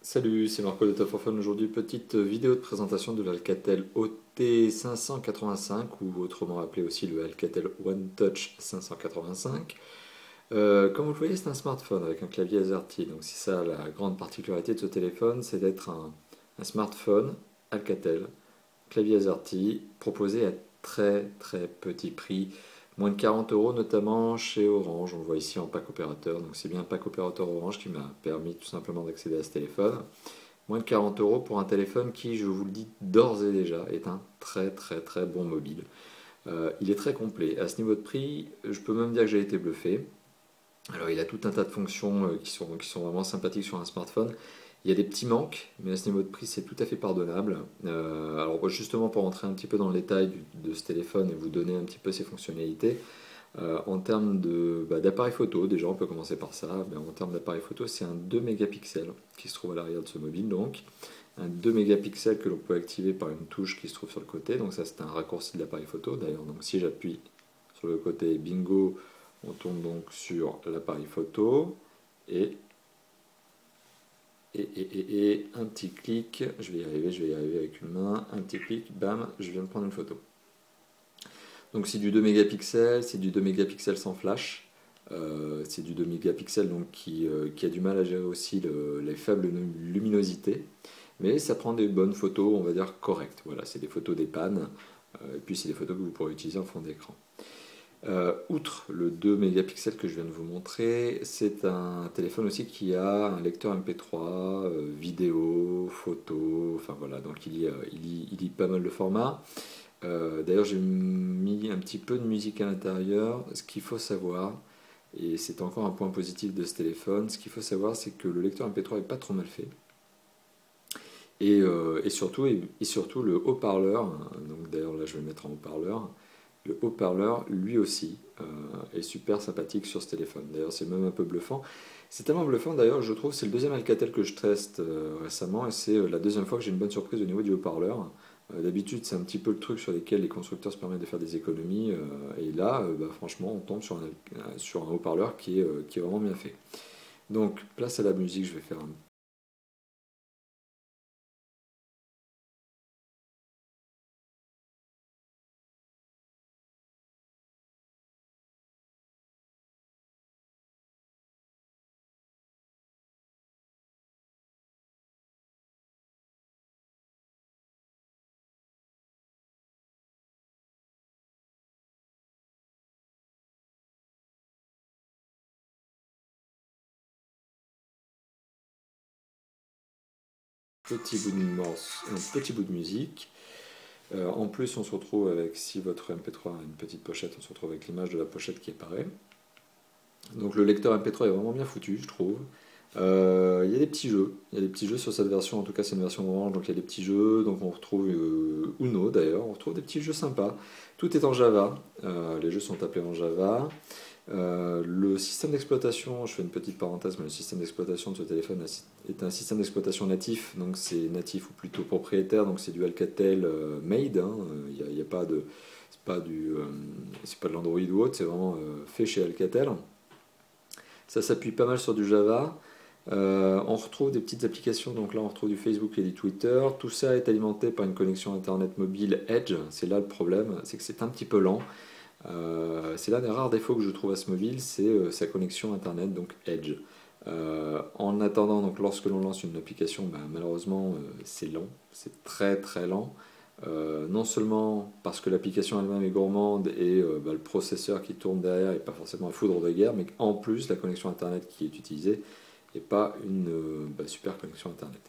Salut, c'est Marco de Top for Fun. Aujourd'hui, petite vidéo de présentation de l'Alcatel OT585 ou autrement appelé aussi le Alcatel One Touch 585. Comme vous le voyez, c'est un smartphone avec un clavier AZERTY. Donc c'est ça la grande particularité de ce téléphone, c'est d'être un smartphone Alcatel, clavier AZERTY, proposé à très très petit prix. Moins de 40 euros, notamment chez Orange. On le voit ici en pack opérateur. Donc c'est bien un pack opérateur Orange qui m'a permis tout simplement d'accéder à ce téléphone. Moins de 40 euros pour un téléphone qui, je vous le dis d'ores et déjà, est un très très très bon mobile. Il est très complet. À ce niveau de prix, je peux même dire que j'ai été bluffé. Alors il a tout un tas de fonctions qui sont vraiment sympathiques sur un smartphone. Il y a des petits manques, mais à ce niveau de prix, c'est tout à fait pardonnable. Alors justement, pour rentrer un petit peu dans le détail de ce téléphone et vous donner un petit peu ses fonctionnalités, en termes d'appareil photo, déjà on peut commencer par ça. En termes d'appareil photo, c'est un 2 mégapixels qui se trouve à l'arrière de ce mobile, donc un 2 mégapixels que l'on peut activer par une touche qui se trouve sur le côté. Donc ça, c'est un raccourci de l'appareil photo. D'ailleurs, donc si j'appuie sur le côté, bingo, on tombe donc sur l'appareil photo et un petit clic, je vais y arriver avec une main, un petit clic, bam, je viens de prendre une photo. Donc c'est du 2 mégapixels, c'est du 2 mégapixels sans flash, c'est du 2 mégapixels donc qui a du mal à gérer aussi les faibles luminosités, mais ça prend des bonnes photos, on va dire correctes. Voilà, c'est des photos des pannes, et puis c'est des photos que vous pourrez utiliser en fond d'écran. Outre le 2 mégapixels que je viens de vous montrer, c'est un téléphone aussi qui a un lecteur MP3, vidéo, photo, enfin voilà, donc il lit pas mal de formats. D'ailleurs, j'ai mis un petit peu de musique à l'intérieur. Ce qu'il faut savoir, et c'est encore un point positif de ce téléphone, ce qu'il faut savoir, c'est que le lecteur MP3 est pas trop mal fait. Et surtout, le haut-parleur, donc d'ailleurs là je vais le mettre en haut-parleur, le haut-parleur lui aussi est super sympathique sur ce téléphone. D'ailleurs c'est même un peu bluffant. C'est tellement bluffant d'ailleurs, je trouve, c'est le deuxième Alcatel que je teste récemment et c'est la deuxième fois que j'ai une bonne surprise au niveau du haut-parleur. D'habitude c'est un petit peu le truc sur lequel les constructeurs se permettent de faire des économies et là franchement on tombe sur un haut-parleur qui est vraiment bien fait. Donc place à la musique, je vais faire un petit bout de musique. En plus, on se retrouve avec, si votre MP3 a une petite pochette, on se retrouve avec l'image de la pochette qui apparaît. Donc le lecteur MP3 est vraiment bien foutu, je trouve. Il y a des petits jeux, sur cette version, en tout cas c'est une version orange, donc il y a des petits jeux, donc on retrouve Uno d'ailleurs, on retrouve des petits jeux sympas. Tout est en Java, les jeux sont appelés en Java. Le système d'exploitation, je fais une petite parenthèse, mais le système d'exploitation de ce téléphone est un système d'exploitation natif, donc c'est natif ou plutôt propriétaire, donc c'est du Alcatel Made, il y a pas de, c'est pas de l'Android ou autre, c'est vraiment fait chez Alcatel. Ça s'appuie pas mal sur du Java. On retrouve des petites applications, donc là on retrouve du Facebook et du Twitter. Tout ça est alimenté par une connexion internet mobile Edge. C'est là le problème, c'est que c'est un petit peu lent. C'est l'un des rares défauts que je trouve à ce mobile, c'est sa connexion internet, donc Edge. En attendant, donc lorsque l'on lance une application, malheureusement c'est lent, c'est très très lent. Non seulement parce que l'application elle-même est gourmande et le processeur qui tourne derrière n'est pas forcément à foudre de guerre, mais en plus la connexion internet qui est utilisée n'est pas une super connexion internet.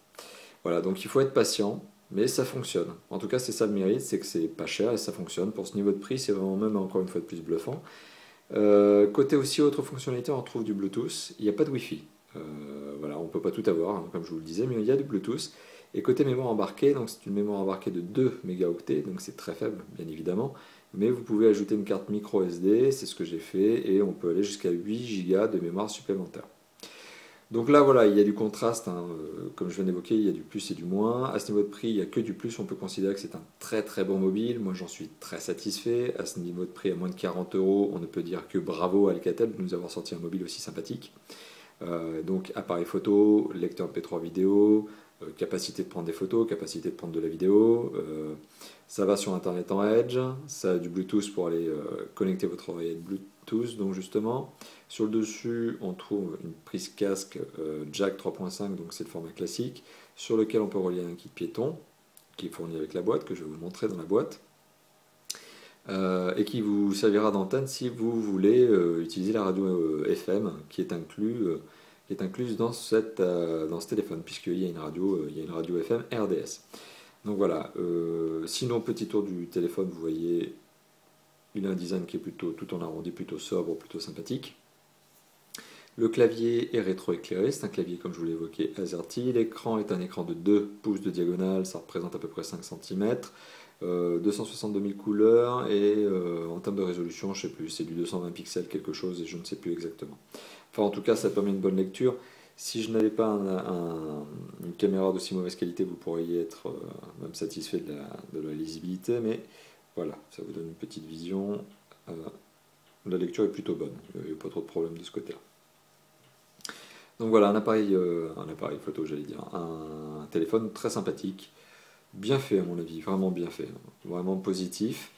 Voilà, donc il faut être patient, mais ça fonctionne. En tout cas, c'est ça le mérite, c'est que c'est pas cher et ça fonctionne. Pour ce niveau de prix, c'est vraiment même encore une fois de plus bluffant. Côté aussi autre fonctionnalité, on retrouve du Bluetooth. Il n'y a pas de Wi-Fi. Voilà, on ne peut pas tout avoir, comme je vous le disais, mais il y a du Bluetooth. Et côté mémoire embarquée, donc c'est une mémoire embarquée de 2 mégaoctets, donc c'est très faible, bien évidemment. Mais vous pouvez ajouter une carte micro SD, c'est ce que j'ai fait, et on peut aller jusqu'à 8 Go de mémoire supplémentaire. Donc là, voilà, il y a du contraste, comme je viens d'évoquer, il y a du plus et du moins. À ce niveau de prix, il n'y a que du plus, on peut considérer que c'est un très très bon mobile. Moi, j'en suis très satisfait. À ce niveau de prix, à moins de 40 euros, on ne peut dire que bravo à Alcatel de nous avoir sorti un mobile aussi sympathique. Donc appareil photo, lecteur MP3 vidéo, capacité de prendre des photos, capacité de prendre de la vidéo. Ça va sur Internet en Edge, ça a du Bluetooth pour aller connecter votre oreillette Bluetooth. Donc justement, sur le dessus, on trouve une prise casque jack 3.5, donc c'est le format classique, sur lequel on peut relier un kit piéton, qui est fourni avec la boîte, que je vais vous montrer dans la boîte. Et qui vous servira d'antenne si vous voulez utiliser la radio FM qui est incluse dans ce téléphone, puisqu'il y a une radio FM RDS. Donc voilà, sinon petit tour du téléphone, vous voyez, il a un design qui est plutôt tout en arrondi, plutôt sobre, plutôt sympathique. Le clavier est rétroéclairé, c'est un clavier comme je vous l'ai évoqué AZERTY. L'écran est un écran de 2 pouces de diagonale, ça représente à peu près 5 cm. 262 000 couleurs et en termes de résolution, je ne sais plus, c'est du 220 pixels quelque chose et je ne sais plus exactement. Enfin en tout cas ça permet une bonne lecture. Si je n'avais pas une caméra d'aussi mauvaise qualité, vous pourriez être même satisfait de la lisibilité, mais voilà, ça vous donne une petite vision. La lecture est plutôt bonne, il n'y a pas trop de problèmes de ce côté-là. Donc voilà, un appareil photo, j'allais dire, un téléphone très sympathique, bien fait à mon avis, vraiment bien fait, vraiment positif.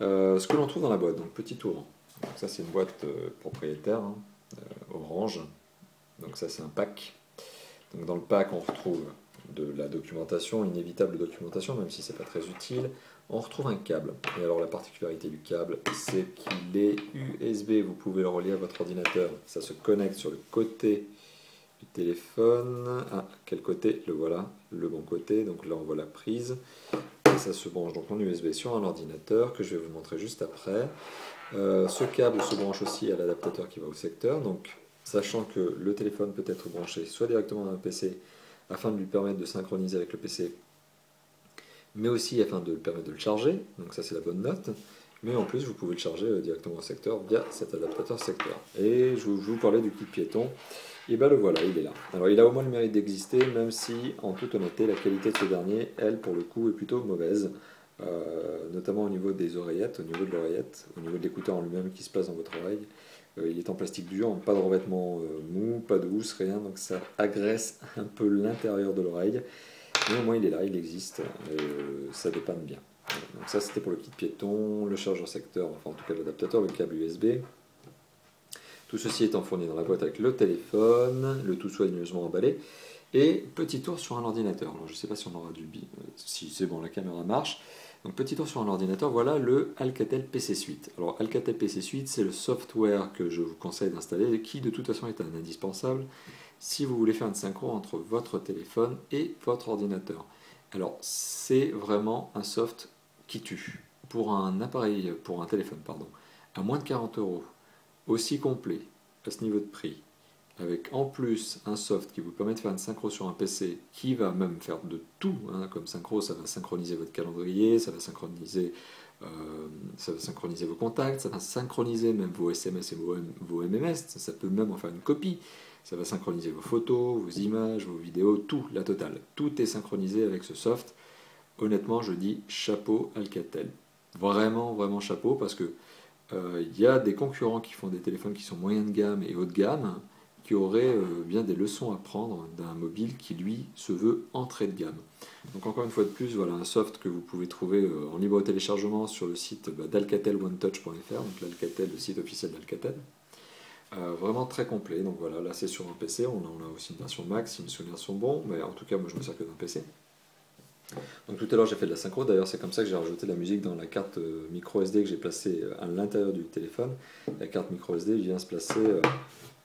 Ce que l'on trouve dans la boîte, donc petit tour. Donc ça c'est une boîte propriétaire, orange. Donc ça c'est un pack. Donc dans le pack on retrouve de la documentation, inévitable documentation, même si c'est pas très utile. On retrouve un câble. Et alors la particularité du câble, c'est qu'il est USB. Vous pouvez le relier à votre ordinateur. Ça se connecte sur le côté du téléphone. Ah, quel côté? Le voilà, le bon côté. Donc là on voit la prise. Et ça se branche donc en USB sur un ordinateur que je vais vous montrer juste après. Ce câble se branche aussi à l'adaptateur qui va au secteur. Donc sachant que le téléphone peut être branché soit directement dans un PC afin de lui permettre de synchroniser avec le PC, mais aussi afin de lui permettre de le charger, donc ça c'est la bonne note, mais en plus vous pouvez le charger directement au secteur via cet adaptateur secteur. Et je vous parlais du kit piéton, et bien le voilà, il est là. Alors il a au moins le mérite d'exister, même si en toute honnêteté la qualité de ce dernier, elle pour le coup est plutôt mauvaise, notamment au niveau des oreillettes, au niveau de l'oreillette, au niveau de l'écouteur en lui-même qui se place dans votre oreille. Il est en plastique dur, pas de revêtement mou, pas de housse, rien, donc ça agresse un peu l'intérieur de l'oreille. Mais au moins il est là, il existe, ça dépanne bien. Donc ça c'était pour le kit piéton, le chargeur secteur, enfin en tout cas l'adaptateur, le câble USB. Tout ceci étant fourni dans la boîte avec le téléphone, le tout soigneusement emballé. Et petit tour sur un ordinateur. Alors je ne sais pas si on aura du si c'est bon, la caméra marche. Donc petit tour sur un ordinateur, voilà le Alcatel PC Suite. Alors Alcatel PC Suite, c'est le software que je vous conseille d'installer, qui de toute façon est un indispensable si vous voulez faire une synchro entre votre téléphone et votre ordinateur. Alors c'est vraiment un soft qui tue. Pour un appareil, pour un téléphone, pardon, à moins de 40 €, aussi complet, à ce niveau de prix, avec en plus un soft qui vous permet de faire une synchro sur un PC, qui va même faire de tout, hein, comme synchro, ça va synchroniser votre calendrier, ça va synchroniser vos contacts, ça va synchroniser même vos SMS et vos MMS, ça peut même en faire une copie, ça va synchroniser vos photos, vos images, vos vidéos, tout, la totale. Tout est synchronisé avec ce soft. Honnêtement, je dis chapeau Alcatel. Vraiment, vraiment chapeau, parce que y a des concurrents qui font des téléphones qui sont moyen de gamme et haut de gamme, qui auraient bien des leçons à prendre d'un mobile qui lui se veut entrée de gamme. Donc encore une fois de plus, voilà un soft que vous pouvez trouver en libre téléchargement sur le site d'alcatelonetouch.fr, donc l'Alcatel, le site officiel d'Alcatel. Vraiment très complet, donc voilà, là c'est sur un PC, on a aussi une version Mac si mes souvenirs sont bons, mais en tout cas moi je me sers que d'un PC. Donc tout à l'heure j'ai fait de la synchro, d'ailleurs c'est comme ça que j'ai rajouté la musique dans la carte micro SD que j'ai placée à l'intérieur du téléphone. La carte micro SD vient se placer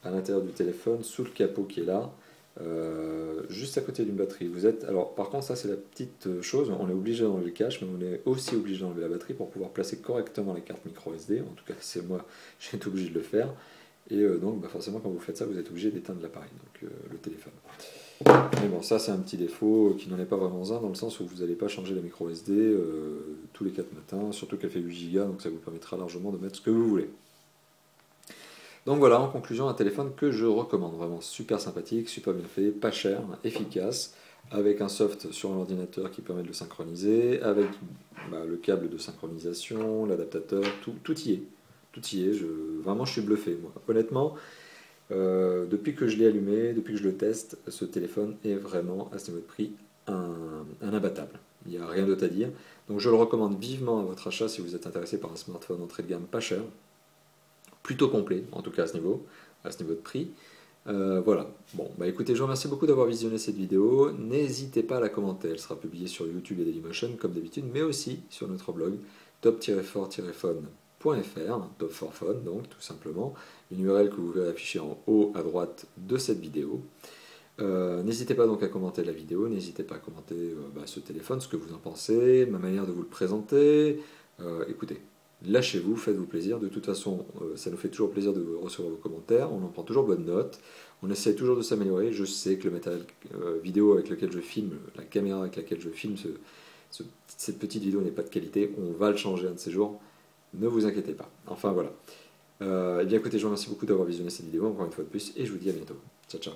à l'intérieur du téléphone, sous le capot qui est là, juste à côté d'une batterie. Alors par contre ça c'est la petite chose, on est obligé d'enlever le cache, mais on est aussi obligé d'enlever la batterie pour pouvoir placer correctement la carte micro SD, en tout cas c'est moi, j'ai été obligé de le faire, et donc forcément quand vous faites ça vous êtes obligé d'éteindre l'appareil, donc le téléphone. Mais bon, ça c'est un petit défaut qui n'en est pas vraiment un, dans le sens où vous n'allez pas changer la micro SD tous les 4 matins, surtout qu'elle fait 8 Go, donc ça vous permettra largement de mettre ce que vous voulez. Donc voilà, en conclusion, un téléphone que je recommande, vraiment super sympathique, super bien fait, pas cher, efficace, avec un soft sur un ordinateur qui permet de le synchroniser, avec le câble de synchronisation, l'adaptateur, tout y est. Tout y est, vraiment je suis bluffé, moi. Honnêtement, Depuis que je l'ai allumé, depuis que je le teste, ce téléphone est vraiment, à ce niveau de prix, un imbattable. Il n'y a rien d'autre à dire. Donc je le recommande vivement à votre achat si vous êtes intéressé par un smartphone entrée de gamme pas cher. Plutôt complet, en tout cas à ce niveau de prix. Voilà. Bon, bah écoutez, je vous remercie beaucoup d'avoir visionné cette vidéo. N'hésitez pas à la commenter. Elle sera publiée sur YouTube et Dailymotion comme d'habitude, mais aussi sur notre blog top-for-phone.fr, top for phone donc tout simplement, une URL que vous verrez afficher en haut à droite de cette vidéo. N'hésitez pas donc à commenter la vidéo, n'hésitez pas à commenter ce téléphone, ce que vous en pensez, ma manière de vous le présenter. Écoutez, lâchez-vous, faites-vous plaisir. De toute façon, ça nous fait toujours plaisir de recevoir vos commentaires. On en prend toujours bonne note. On essaie toujours de s'améliorer. Je sais que le matériel vidéo avec lequel je filme, la caméra avec laquelle je filme cette petite vidéo n'est pas de qualité. On va le changer un de ces jours. Ne vous inquiétez pas. Enfin voilà. Eh bien écoutez, je vous remercie beaucoup d'avoir visionné cette vidéo encore une fois de plus et je vous dis à bientôt. Ciao ciao.